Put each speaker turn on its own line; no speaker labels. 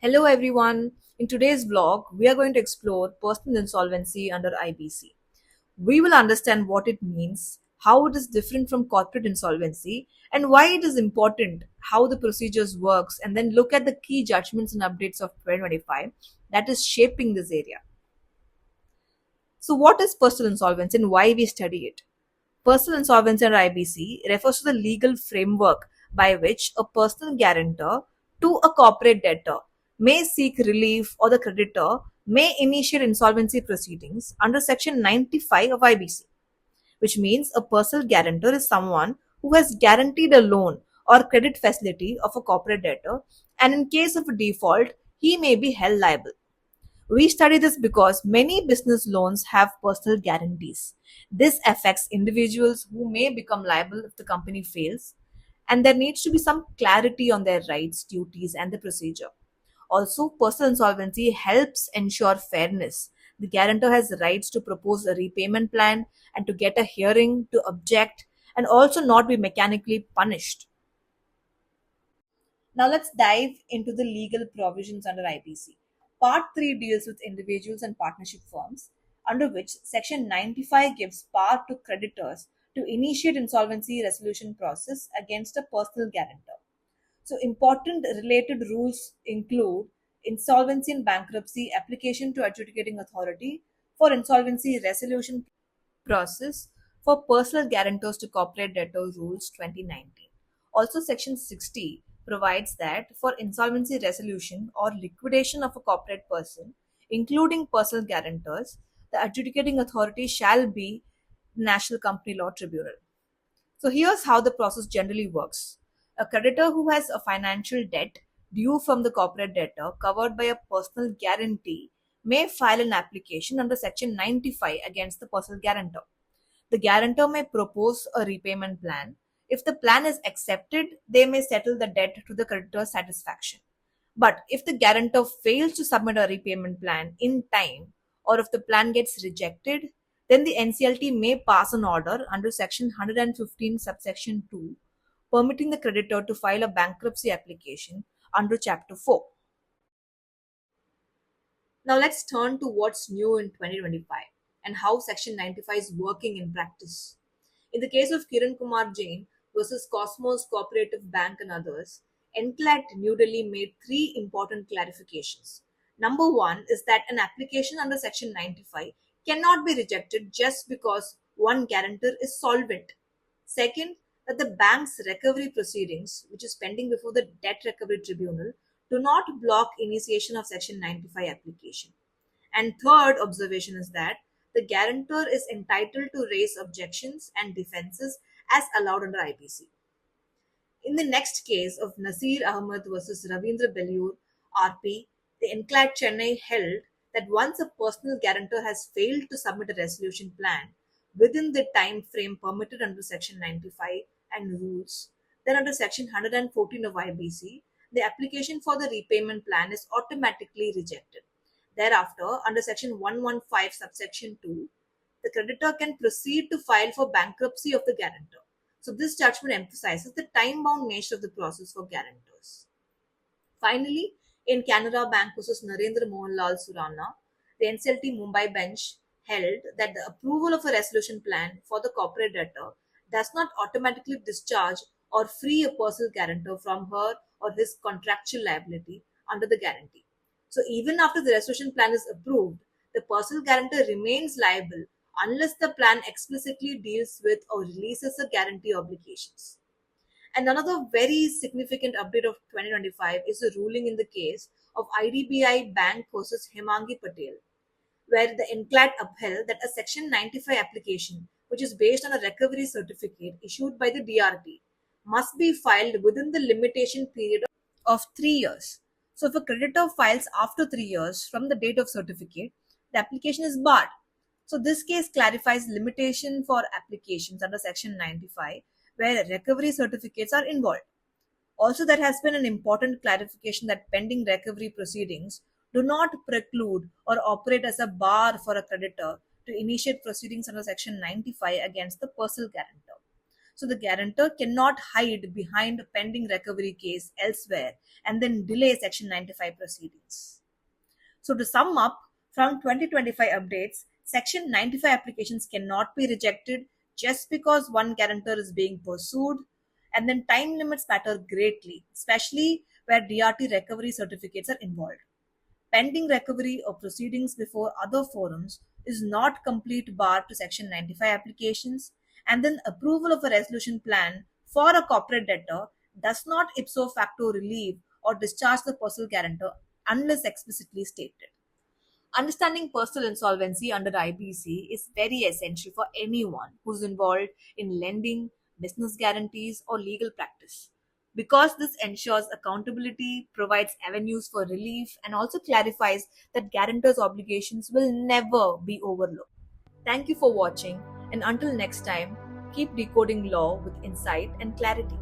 Hello everyone. In today's vlog, we are going to explore personal insolvency under IBC. We will understand what it means, how it is different from corporate insolvency, and why it is important, how the procedures works, and then look at the key judgments and updates of 2025 that is shaping this area. So what is personal insolvency and why we study it? Personal insolvency under IBC refers to the legal framework by which a personal guarantor to a corporate debtor may seek relief or the creditor may initiate insolvency proceedings under Section 95 of IBC, which means a personal guarantor is someone who has guaranteed a loan or credit facility of a corporate debtor, and in case of a default, he may be held liable. We study this because many business loans have personal guarantees. This affects individuals who may become liable if the company fails, and there needs to be some clarity on their rights, duties, and the procedure. Also, personal insolvency helps ensure fairness. The guarantor has the rights to propose a repayment plan and to get a hearing, to object, and also not be mechanically punished. Now let's dive into the legal provisions under IPC. Part 3 deals with individuals and partnership firms, under which Section 95 gives power to creditors to initiate insolvency resolution process against a personal guarantor. So important related rules include insolvency and bankruptcy application to adjudicating authority for insolvency resolution process for personal guarantors to corporate debtor rules 2019. Also, Section 60 provides that for insolvency resolution or liquidation of a corporate person, including personal guarantors, the adjudicating authority shall be the National Company Law Tribunal. So here's how the process generally works. A creditor who has a financial debt due from the corporate debtor covered by a personal guarantee may file an application under Section 95 against the personal guarantor. The guarantor may propose a repayment plan. If the plan is accepted, they may settle the debt to the creditor's satisfaction. But if the guarantor fails to submit a repayment plan in time, or if the plan gets rejected, then the NCLT may pass an order under Section 115, subsection 2, permitting the creditor to file a bankruptcy application under Chapter 4. Now let's turn to what's new in 2025 and how Section 95 is working in practice. In the case of Kiran Kumar Jain versus Cosmos Cooperative Bank and others, NCLAT New Delhi made three important clarifications. Number one is that an application under Section 95 cannot be rejected just because one guarantor is solvent. Second, that the bank's recovery proceedings, which is pending before the Debt Recovery Tribunal, do not block initiation of Section 95 application. And third observation is that the guarantor is entitled to raise objections and defenses as allowed under IPC. In the next case of Nasir Ahmed versus Ravindra Belur, RP, the NCLAT Chennai held that once a personal guarantor has failed to submit a resolution plan within the time frame permitted under Section 95 and rules, then under Section 114 of IBC, the application for the repayment plan is automatically rejected. Thereafter, under Section 115, subsection 2, the creditor can proceed to file for bankruptcy of the guarantor. So, this judgment emphasizes the time bound nature of the process for guarantors. Finally, in Canara Bank versus Narendra Mohanlal Surana, the NCLT Mumbai bench held that the approval of a resolution plan for the corporate debtor does not automatically discharge or free a personal guarantor from her or his contractual liability under the guarantee. So, even after the resolution plan is approved, the personal guarantor remains liable unless the plan explicitly deals with or releases the guarantee obligations. And another very significant update of 2025 is the ruling in the case of IDBI Bank versus Hemangi Patel, where the NCLAT upheld that a Section 95 application, which is based on a recovery certificate issued by the DRT, must be filed within the limitation period of 3 years. So, if a creditor files after 3 years from the date of certificate, the application is barred. So, this case clarifies limitation for applications under Section 95 where recovery certificates are involved. Also, there has been an important clarification that pending recovery proceedings do not preclude or operate as a bar for a creditor to initiate proceedings under Section 95 against the personal guarantor. So the guarantor cannot hide behind a pending recovery case elsewhere and then delay Section 95 proceedings. So to sum up, from 2025 updates, Section 95 applications cannot be rejected just because one guarantor is being pursued, and then time limits matter greatly, especially where DRT recovery certificates are involved. Pending recovery or proceedings before other forums is not complete bar to Section 95 applications, and then approval of a resolution plan for a corporate debtor does not ipso facto relieve or discharge the personal guarantor unless explicitly stated. Understanding personal insolvency under IBC is very essential for anyone who's involved in lending, business guarantees, or legal practice. Because this ensures accountability, provides avenues for relief, and also clarifies that guarantors' obligations will never be overlooked. Thank you for watching, and until next time, keep decoding law with insight and clarity.